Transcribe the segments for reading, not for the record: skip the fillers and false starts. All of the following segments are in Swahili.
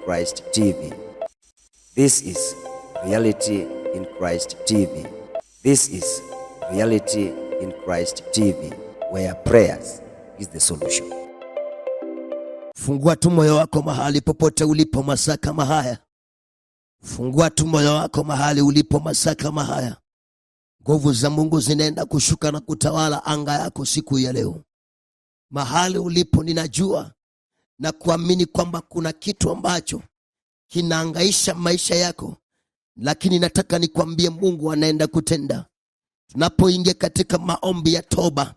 Christ TV. This is Reality in Christ TV. This is Reality in Christ TV, where prayers is the solution. Fungua tu moyo wako mahali popote ulipo masaa kama haya. Fungua tu moyo wako mahali ulipo masaa kama haya. Nguvu za Mungu zinaenda kushuka na kutawala anga yako siku ya leo. Mahali ulipo ninajua na kuamini kwamba kuna kitu ambacho kinaangaisha maisha yako, lakini nataka nikwambie Mungu anaenda kutenda. Tunapoingia katika maombi ya toba,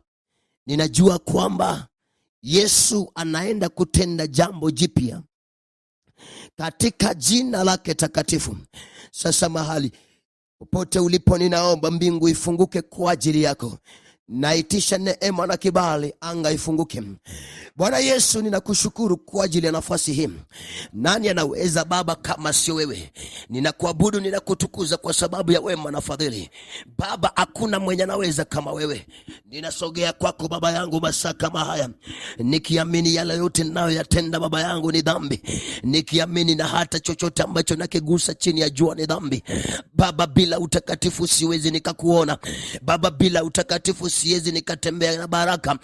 ninajua kwamba Yesu anaenda kutenda jambo jipya katika jina lake takatifu. Sasa mahali popote ulipo, ninaomba mbingu ifunguke kwa ajili yako. Naitisha neema na kibali, anga ifunguke. Bwana Yesu, ninakushukuru kwa ajili ya nafasi hii. Nani anaweza Baba kama sio wewe? Ninakuabudu, ninakutukuza kwa sababu ya wema na fadhili. Baba, hakuna mwenye anaweza kama wewe. Ninasogea kwako Baba yangu masaa kama haya, nikiamini yale yote ninayoyatenda Baba yangu ni dhambi, nikiamini na hata chochote ambacho nakigusa chini ya jua ni dhambi. Baba, bila utakatifu siwezi nikakuona. Baba, bila utakatifu siwezi nikatembea na baraka.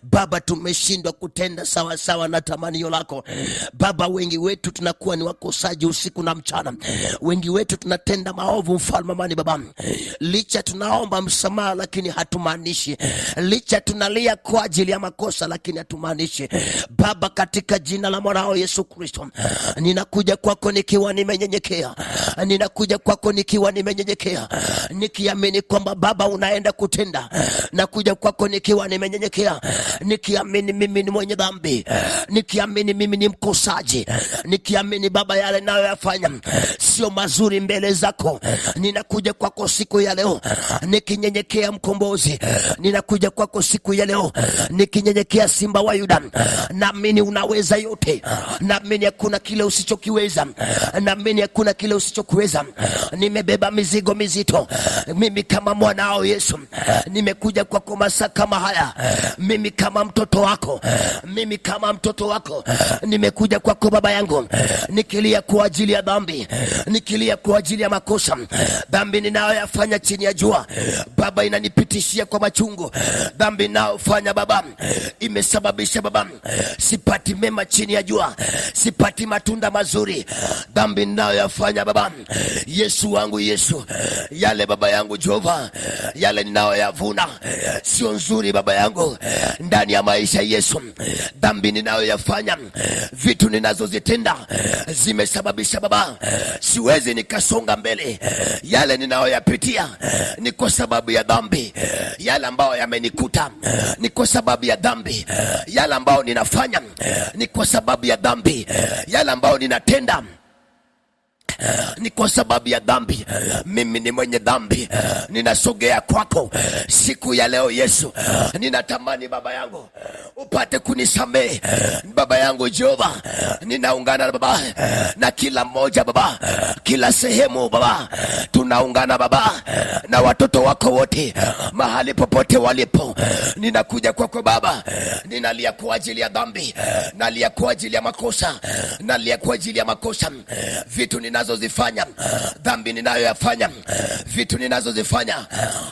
Baba, tumeshindwa kutenda sawa sawa na tamanio lako. Baba, wengi wetu tunakuwa ni wakosaji usiku na mchana. Wengi wetu tunatenda maovu, mfalme amani. Baba, licha tunaomba msamaha lakini hatumaanishi. Licha tunalia kwa ajili ya makosa lakini hatumaanishi. Baba, katika jina la mwanao Yesu Kristo, ninakuja kwako nikiwa nimenyenyekea. Ninakuja kwako nikiwa nimenyenyekea, nikiamini kwamba Baba unaenda kutenda. Nakuja kwako nikiwa nimenyenyekea, nikiamini mimi ni mwenye dhambi, nikiamini mimi ni mkosaji, nikiamini Baba yale nayo yafanya sio mazuri mbele zako. Ninakuja kwako siku ya leo nikinyenyekea, mkombozi. Ninakuja kwako siku ya leo nikinyenyekea, Simba wa Yuda. Naamini unaweza yote, naamini hakuna kile usichokiweza, naamini hakuna kile usichokuweza. Nimebeba mizigo mizito mimi kama mwanao Yesu. Nimekuja kwako masaa kama haya, mimi kama mtoto wako, mimi kama mtoto wako. Nimekuja kwako Baba yangu nikilia kwa ajili ya dhambi, nikilia kwa ajili ya makosa. Dhambi ninayoyafanya chini ya jua Baba inanipitishia kwa machungu. Dhambi ninayofanya Baba imesababisha Baba sipati mema chini ya jua, sipati matunda mazuri. Dhambi ninayoyafanya Baba Yesu wangu, Yesu, yale Baba yangu Jehova, yale ninayoyavuna sio nzuri Baba yangu ndani ya maisha Yesu. Dhambi ninayoyafanya, vitu ninazozitenda zimesababisha Baba siwezi nikasonga mbele. Yale ninayoyapitia ni kwa sababu ya dhambi. Yale ambayo yamenikuta ni kwa sababu ya dhambi. Yale ambayo ninafanya ni kwa sababu ya dhambi. Yale ambayo ninatenda ni kwa sababu ya dhambi. Mimi ni mwenye dhambi. Ninasogea kwako siku ya leo Yesu. Ninatamani Baba yangu upate kunisamehe Baba yangu Jehova. Ninaungana Baba na kila mmoja Baba, kila sehemu Baba, tunaungana Baba na watoto wako wote mahali popote walipo. Ninakuja kwako Baba, ninalia kwa ajili ya dhambi, nalia kwa ajili ya makosa, nalia kwa ajili ya makosa. Vitu ninazozifanya, dhambi ninayoyafanya, vitu ninazozifanya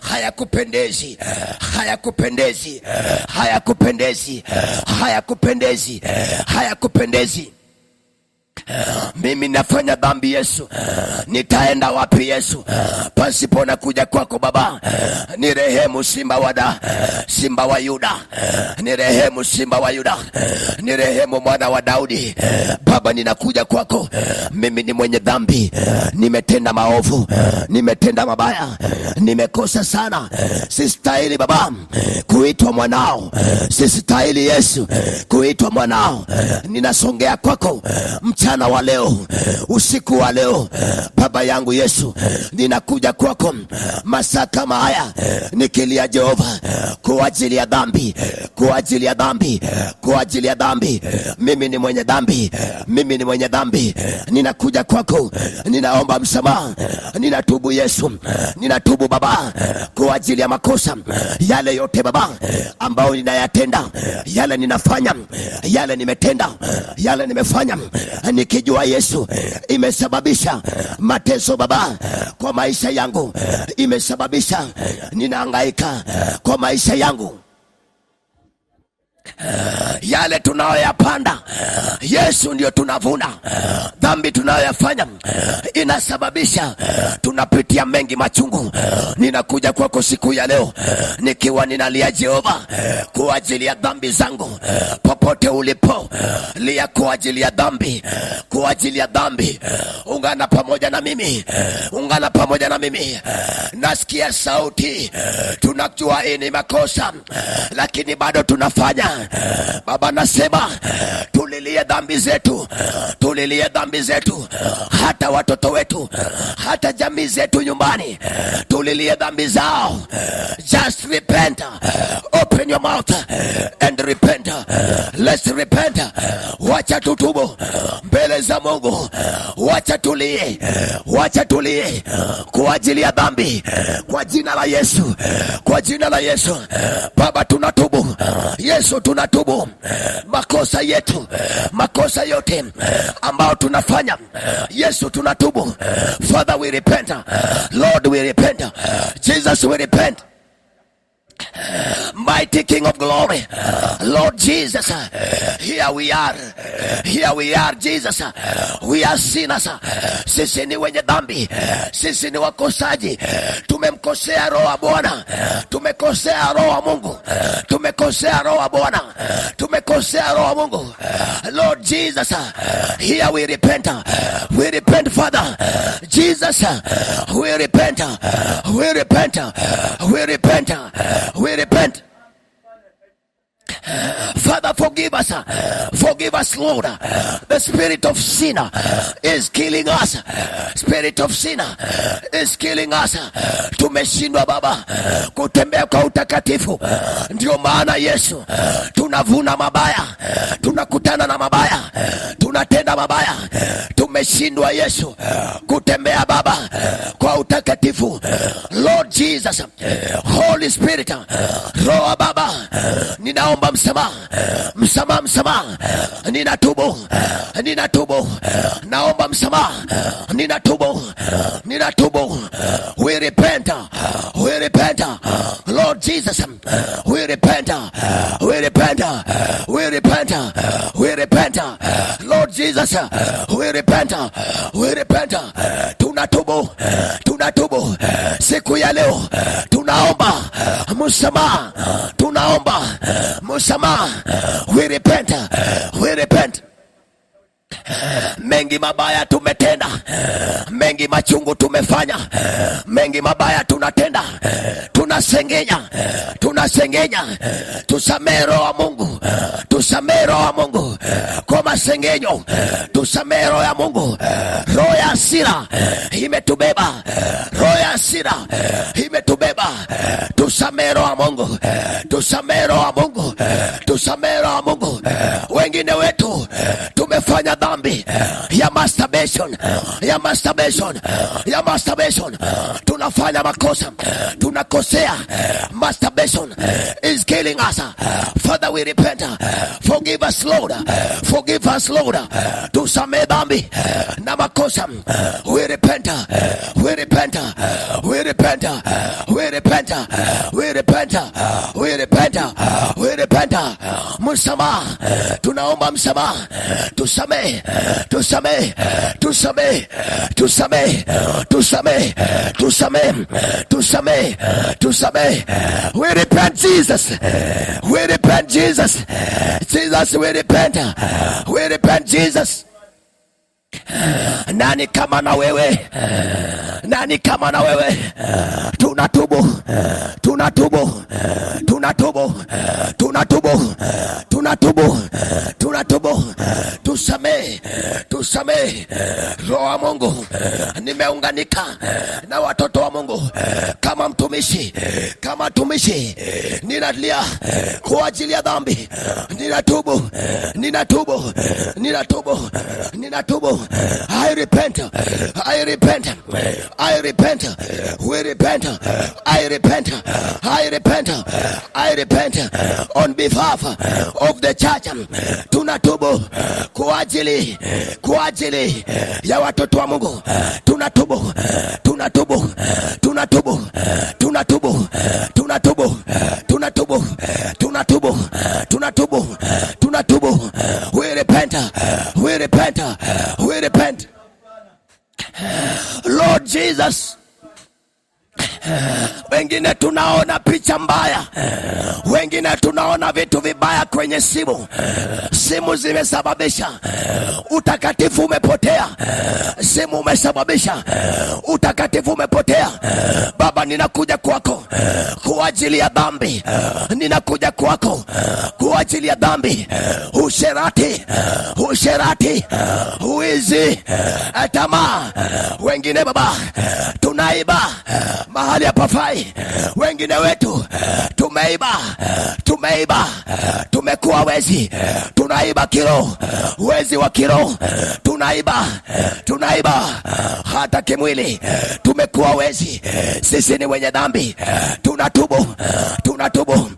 hayakupendezi, hayakupendezi, hayakupendezi, hayakupendezi, hayakupendezi. Mimi nafanya dhambi Yesu, nitaenda wapi Yesu pasipo na kuja kwako Baba? Nirehemu Simba wa Yuda, nirehemu Simba wa Yuda, nirehemu Mwana wa Daudi. Baba, ninakuja kwako, mimi ni mwenye dhambi, nimetenda maovu, nimetenda mabaya, nimekosa sana. Sistahili Baba kuitwa mwanao, sistahili Yesu kuitwa mwanao. Ninasongea kwako mchana wa leo, usiku wa leo Baba yangu Yesu, ninakuja kwako masaa kama haya nikilia Jehova kwa ajili ya dhambi, kwa ajili ya dhambi, kwa ajili ya dhambi. Mimi ni mwenye dhambi, mimi ni mwenye dhambi. Ninakuja kwako, ninaomba msamaha, ninatubu Yesu, ninatubu Baba kwa ajili ya makosa yale yote Baba ambao ninayatenda, yale ninafanya, yale nimetenda, yale nimefanya nikijua Yesu imesababisha mateso Baba kwa maisha yangu, imesababisha ninahangaika kwa maisha yangu. Yale tunayoyapanda Yesu ndio tunavuna. Dhambi tunayoyafanya inasababisha tunapitia mengi machungu. Ninakuja kwako siku ya leo nikiwa ninalia Jehova kwa ajili ya dhambi zangu. Popote ulipo, lia kwa ajili ya dhambi, kwa ajili ya dhambi. Ungana pamoja na mimi, ungana pamoja na mimi. Nasikia sauti, tunajua hii ni makosa lakini bado tunafanya. Baba, nasema tulilie dhambi zetu, tulilie dhambi zetu, hata watoto wetu, hata jamii zetu nyumbani, tulilie dhambi zao. Just repent, open your mouth and repent. Let's repent. Wacha tutubu mbele za Mungu, wacha tulie, wacha tulie kwa ajili ya dhambi, kwa jina la Yesu, kwa jina la Yesu. Baba, tunatubu Yesu, tunatubu makosa yetu, makosa yote ambao tunafanya Yesu, tunatubu. Father, we repent. Lord, we repent. Jesus, we repent. Mighty King of glory, Lord Jesus, here we are, here we are Jesus, we are sinners. Sisi ni wenye dhambi, sisi ni wakosaji, tumemkosea Roho wa Bwana, tumekosea Roho wa Mungu, tumekosea Roho wa Bwana, tumekosea Roho wa Mungu. Lord Jesus, here we repent, Father Jesus, we repent, we repent, we repent, we repent. Father, forgive us, Lord. The spirit of sin is killing us. Spirit of sin is killing us. Tumeshindwa Baba kutembea kwa utakatifu. Ndio maana Yesu tunavuna mabaya, tunakutana na mabaya, tunatenda mabaya. Tumeshindwa Yesu kutembea Baba kwa utakatifu. Lord Jesus, Holy Spirit, Roho Baba, ninaomba msamaha, msamaha, msamaha. Ninatubu, ninatubu. Naomba msamaha, ninatubu, ninatubu. We repent, we repent. Lord Jesus, we repent, we repent, we repent, we repent. Lord Jesus, we repent, we repent. Tunatubu, tunatubu. Siku ya leo tunaomba msamaha, tunaomba msamaha. We repent, we repent. Mengi mabaya tumetenda, mengi machungu tumefanya, mengi mabaya tunatenda, tunasengenya, tunasengenya. Tusamehe Roho wa Mungu, tusamehe Roho wa Mungu kwa masengenyo, tusamehe Roho ya Mungu. Roho ya hasira imetubeba, roho ya hasira imetubeba. Tusamehe Roho wa Mungu, tusamehe Roho wa Mungu, tusamehe Roho wa Mungu. Wengine wetu tumefanya dhambi ya masturbation, ya masturbation, ya masturbation. Tunafanya makosa, tunakosea. Masturbation is killing us. Father, we repent. Forgive us, Lord. Forgive us, Lord. Tusamehe dhambi na makosa. We repent, we repent, we repent, we repent, we repent, we repent, we repent. Msamaha, tunaomba msamaha. Tusamehe, tusamehe, tusamehe, tusamehe, tusamehe, tusamehe, tusamehe, tusamehe. We repent, Jesus. We repent, Jesus. Jesus, we repent. We repent, Jesus. Nani kama na wewe? Nani kama na wewe? Tunatubu, tunatubu, tunatubu, tunatubu, tunatubu, tunatubu. Tusamehe, tusamehe. Roho wa Mungu, nimeunganika na watoto wa Mungu kama mtumishi, kama mtumishi. Ninalia kwa ajili ya dhambi. Ninatubu, ninatubu, ninatubu, ninatubu. I repent. I repent. I repent. We repent. I repent. I repent. I repent on behalf of the church. Tunatubu kwa ajili ya watoto wa Mungu. Tunatubu. Tunatubu. Tunatubu. Tunatubu. Tunatubu. Tunatubu. Tunatubu. Tunatubu. Tunatubu. We repent. We repent. We repent. Lord Jesus. Wengine tunaona picha mbaya, wengine tunaona vitu vibaya kwenye simu. Simu zimesababisha utakatifu umepotea. Simu umesababisha utakatifu umepotea. Baba, ninakuja kwako kwa ajili ya dhambi. Ninakuja kwako kwa ajili ya dhambi. Usherati, uizi, tamaa. Wengine Baba tunaiba mahali hapafai. Wengine wetu tumeiba, tumekuwa wezi. Tunaiba kiroho, wezi wa kiroho. Tunaiba hata kimwili. Tumekuwa wezi. Sisi ni wenye dhambi. Tunatubu.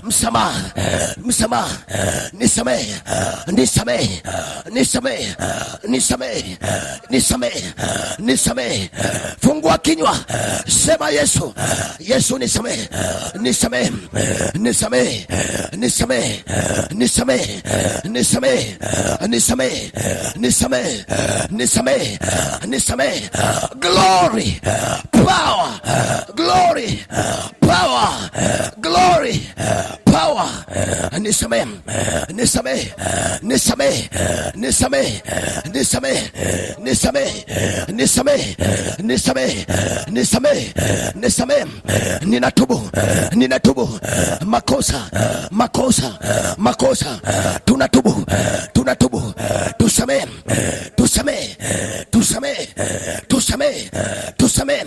Msamaha. Nisamehe. Fungua kinywa, sema Yesu. Yesu nisamehe. Glory, power, glory, power, glory, power. Nisamehe. Ninatubu. Makosa. Tunatubu. Tusamehe.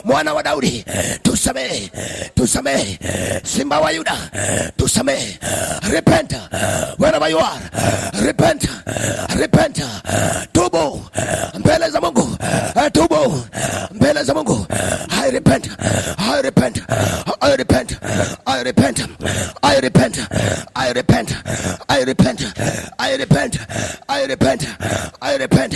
Mwana wa Daudi, tusamehe. Simba wa Yuda, tusamehe. Repent wherever you are. Repent. Tubu mbele za Mungu. I repent.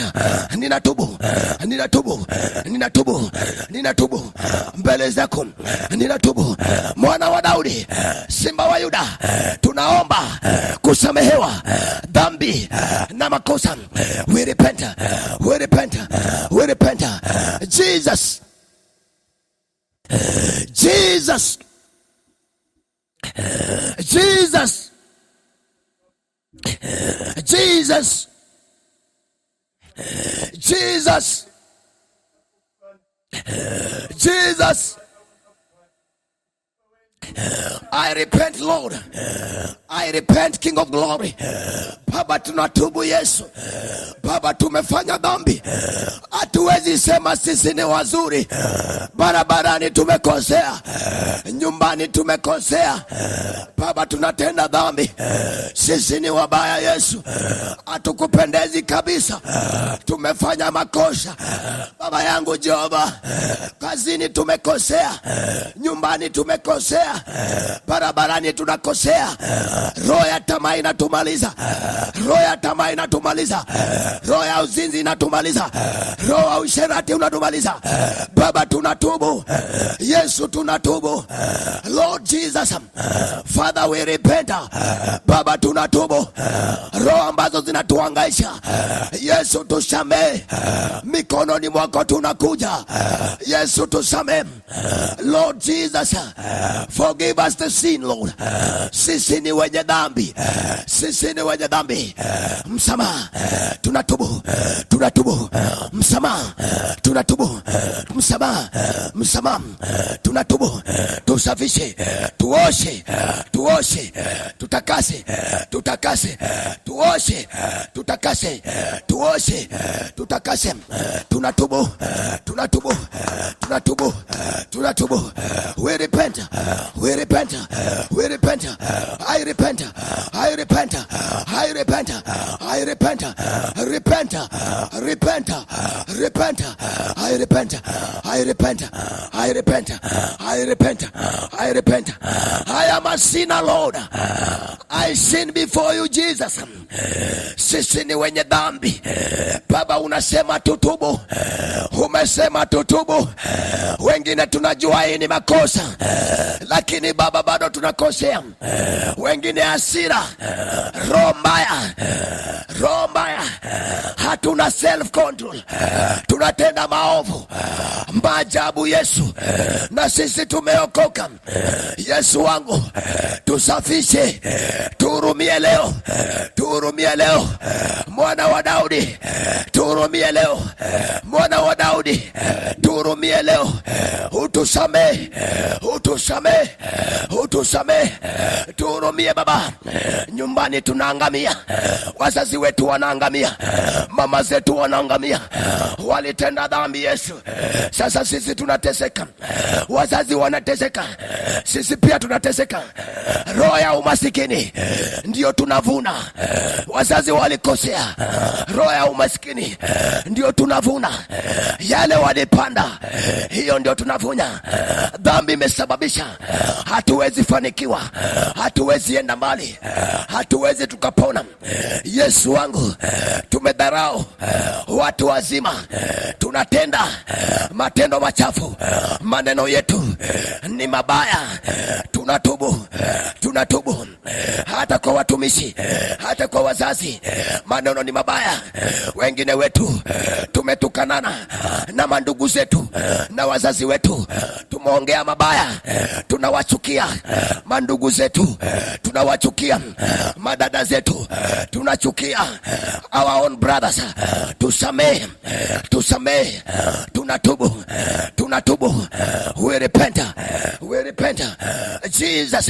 Ninatubu mbele zako. Ninatubu. Mwana wa Daudi, Simba wa Yuda, tunaomba kusamehewa dhambi na makosa. We repent. Jesus. I repent, Lord. I repent, King of Glory. Baba, tunatubu Yesu. Baba, tumefanya dhambi. Hatuwezi sema sisi ni wazuri. Barabarani tumekosea, nyumbani tumekosea. Baba, tunatenda dhambi. Sisi ni wabaya Yesu. Hatukupendezi kabisa. Tumefanya makosa. Baba yangu Jehova, kazini tumekosea, nyumbani tumekosea, barabarani tunakosea. Roho ya tamaa inatumaliza. Roho ya uzinzi inatumaliza. Roho ya usherati unatumaliza. Baba, tunatubu Yesu, tunatubu. Lord Jesus, Father, we repent. Baba, tunatubu roho ambazo zinatuhangaisha. Yesu, tusamehe. Mikononi mwako tunakuja. Yesu, tusamehe. Lord Jesus, forgive us the sin, Lord. Sisi ni wenye dhambi. Msamaha. Tunatubu. Msamaha. Tunatubu. Tusafishe. Tuoshe. Tutakase. Tuoshe. Tutakase. Tunatubu. We repent. I repent. I repent, repent, repent, repent, I repent, I repent, I repent, I repent, I repent. I am a sinner, Lord. I sin before you, Jesus. Sisi ni wenye dhambi. Baba, unasema tutubu. Umesema tutubu. Wengine tunajua hii ni makosa, lakini Baba bado tunakosea. Wengine hasira, roho mbaya, roho mbaya, hatuna self control, tunatenda maovu maajabu. Yesu, na sisi tumeokoka. Yesu wangu, tusafishe, tuhurumie leo, tuhurumie leo, mwana wa Daudi, tuhurumie leo, mwana wa Daudi, tuhurumie leo, utusamee, utusamee, utusamee, tuhurumie Baba. Nyumbani tunaangamia, wazazi wetu wanaangamia, mama zetu wanaangamia, walitenda dhambi Yesu. Sasa sisi tunateseka, wazazi wanateseka, sisi pia tunateseka. Roho ya umasikini ndio tunavuna. Wazazi walikosea, roho ya umasikini ndio tunavuna. Yale walipanda, hiyo ndio tunavuna. Dhambi imesababisha hatuwezi fanikiwa, hatuwezi enda mbali, hatuwezi tukapona. Yesu wangu, tumedharau watu wazima, tunatenda matendo machafu, maneno yetu ni mabaya. Tunatubu, tunatubu. Hata kwa watumishi, hata kwa wazazi, maneno ni mabaya. Wengine wetu tumetukanana na mandugu zetu na wazazi wetu, tumeongea mabaya, tunawachukia mandugu zetu, tunawachukia madada zetu, tunachukia our own brothers. Tusamee, tusamee, tunatubu, tunatubu. We repent, we repent. Jesus,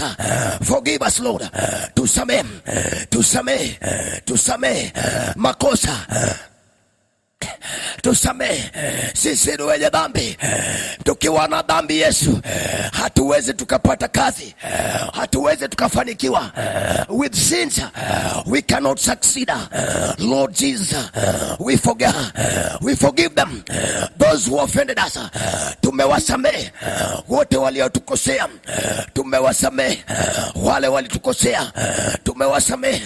forgive us Lord. Tusamee, tusamee, tusamee makosa, tusamee. Sisi ni wenye dhambi. Tukiwa na dhambi Yesu, hatuwezi tukapata kazi, hatuwezi tukafanikiwa. With sins we cannot succeed. Lord Jesus, we forgive them, those who offended us. Tumewasamee wote waliotukosea, tumewasamee wale walitukosea, tumewasamee,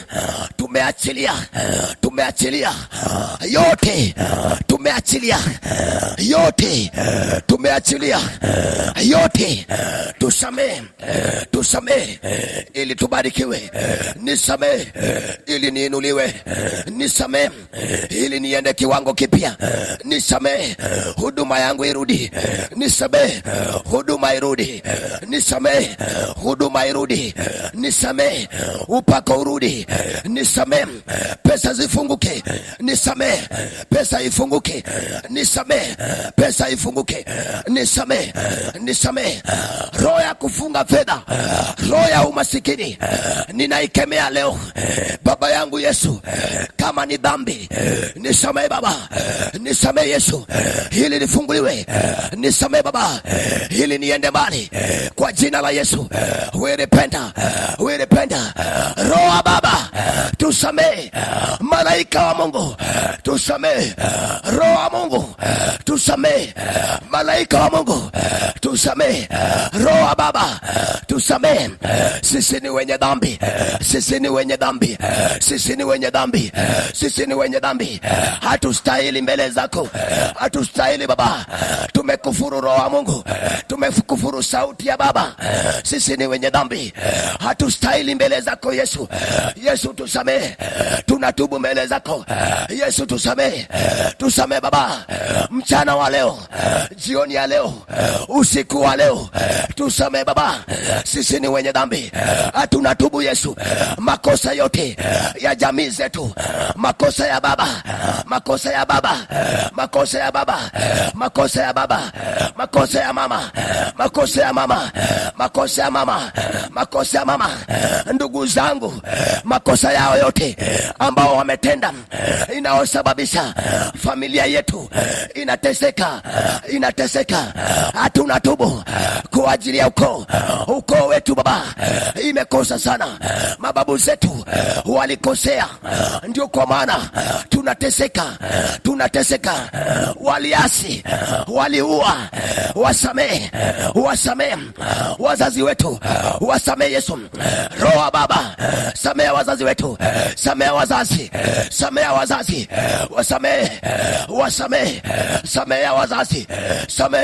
tumeachilia, tumeachilia yote, tumeachilia yote, tumeachilia yote. Tusamee, tusamee ili tubarikiwe. Nisamee ili niinuliwe. Nisamee ili niende kiwango kipya. Nisamee huduma yangu irudi. Nisamee huduma irudi. Nisamee huduma irudi. Nisamee upako urudi. Nisamee pesa zifunguke. Nisamee pesa ifunguke. Nisamee pesa ifunguke. Nisamee, nisamee roho ya kufunga fedha, roho ya umasikini ninaikemea leo Baba yangu Yesu. Kama ni dhambi, nisamee Baba, nisamee Yesu, hili lifunguliwe. Nisamee Baba, hili niende mbali kwa jina la Yesu. We repent, we repent. Roho Baba, tusamee. Malaika wa Mungu, tusamee. Roho wa Mungu, tusamee. Malaika wa Mungu, tusamee. Roho wa Baba, tusamee. Sisi ni wenye dhambi, sisi ni wenye dhambi, sisi ni wenye dhambi, sisi ni wenye dhambi. Hatustahili mbele zako, hatustahili Baba. Tumekufuru Roho wa Mungu, tumekufuru sauti ya Baba. Sisi ni wenye dhambi, hatustahili mbele zako Yesu. Yesu tusamee, tunatubu mbele zako Yesu. Tusamee, tusamee Baba. Mchana wa leo, jioni ya leo, usiku wa leo, tusamee Baba. Sisi ni wenye dhambi, tunatubu Yesu. Makosa yote ya jamii zetu, makosa ya baba, makosa ya baba, makosa ya baba, makosa ya baba, makosa ya mama, makosa ya mama, makosa ya mama, makosa ya mama, ndugu zangu, makosa yao yote ambao wametenda inaosababisha familia yetu inateseka, hatuna tubu kwa ajili ya ukoo wetu. Baba, imekosa sana, mababu zetu walikosea, ndio kwa maana tunateseka, waliasi, waliua. Wasamehe wazazi wetu, wasamehe Yesu. Roho Baba, samehe wazazi wetu, samehe wazazi, samehe wazazi, wasamehe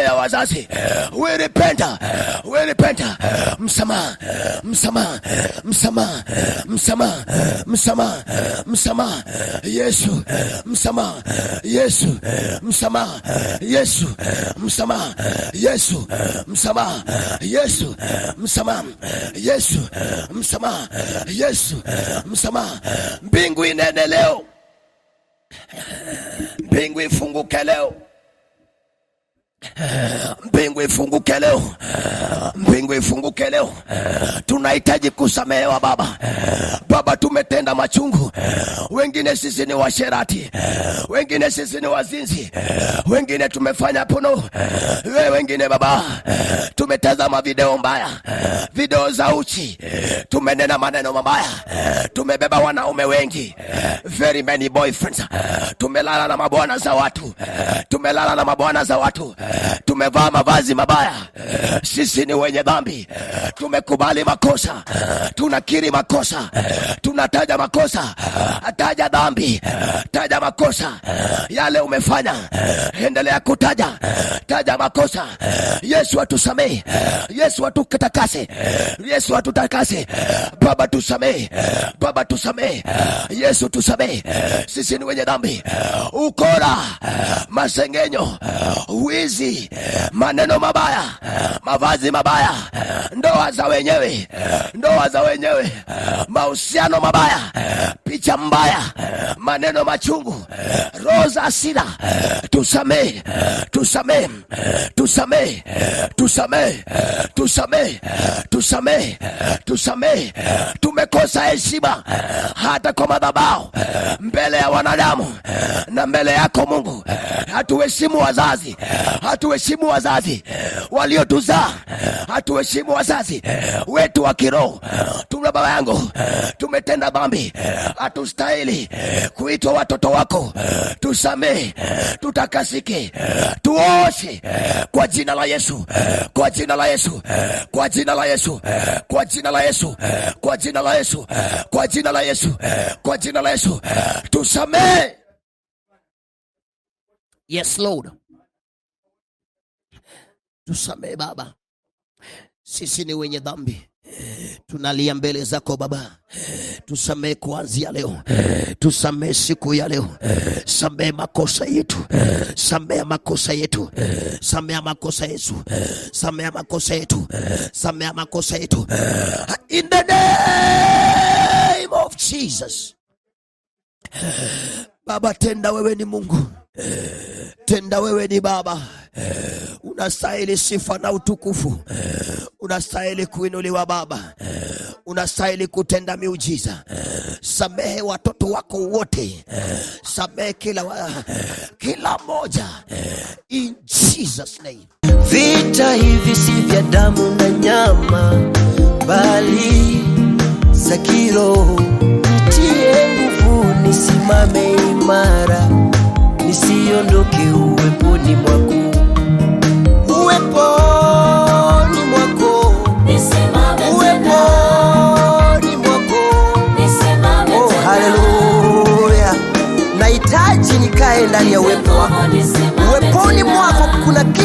wazazi. We repent, msamaha. Yesu, msamaha. Yesu, msamaha. Yesu, msamaha. Yesu, msamaha. Yesu, msamaha. Yesu, msamaha. Yesu, msamaha. Mbingu inene leo, mbingu ifunguke leo, mbingu ifunguke leo, mbingu ifunguke leo. Tunahitaji kusamehewa Baba. Baba, tumetenda machungu. Wengine sisi ni washerati, wengine sisi ni wazinzi, wengine tumefanya pono, wengine Baba tumetazama video mbaya, video za uchi, tumenena maneno mabaya, tumebeba wanaume wengi, very many boyfriends, tumelala na mabwana za watu, tumevaa mavazi mabaya. Sisi ni wenye dhambi, tumekubali makosa, tunakiri makosa, tunataja makosa. Taja dhambi, taja makosa yale umefanya, endelea kutaja, taja makosa. Yesu atusamehe, Yesu atutakase, Yesu atutakase. Baba tusamehe, Baba tusamehe, Yesu tusamehe. Sisi ni wenye dhambi, ukora, masengenyo, wizi, maneno mabaya, mavazi mabaya, ndoa za wenyewe, mahusiano mabaya, picha mbaya, maneno machungu, roho za hasira. Tusamehe. Tumekosa heshima hata kwa madhabahu, mbele ya wanadamu na mbele yako Mungu. Hatuheshimu wazazi waliotuzaa, hatuheshimu wazazi wetu wa kiroho. Baba yangu, tumetenda dhambi, hatustahili kuitwa watoto wako. Tusamehe, tutakasike, tuoshe kwa jina la Yesu, kwa jina la Yesu, kwa jina la Yesu, kwa jina la Yesu, kwa jina la Yesu, kwa jina la Yesu, kwa jina la Yesu. Tusamehe. Yes Lord, tusamehe Baba. Sisi ni wenye dhambi, tunalia mbele zako Baba. Tusamehe kuanzia leo, tusamehe siku ya leo. Samehe makosa yetu, samehe makosa yetu, samehe makosa yetu, samehe makosa yetu, samehe makosa yetu, in the name of Jesus. Baba, tenda, wewe ni Mungu, tenda, wewe ni Baba. Unastahili sifa na utukufu, unastahili kuinuliwa Baba, unastahili kutenda miujiza. Samehe watoto wako wote, samehe kila moja, in Jesus name. Vita hivi si vya damu na nyama, bali za kiroho. Nitie nguvu, nisimame imara, nisiondoke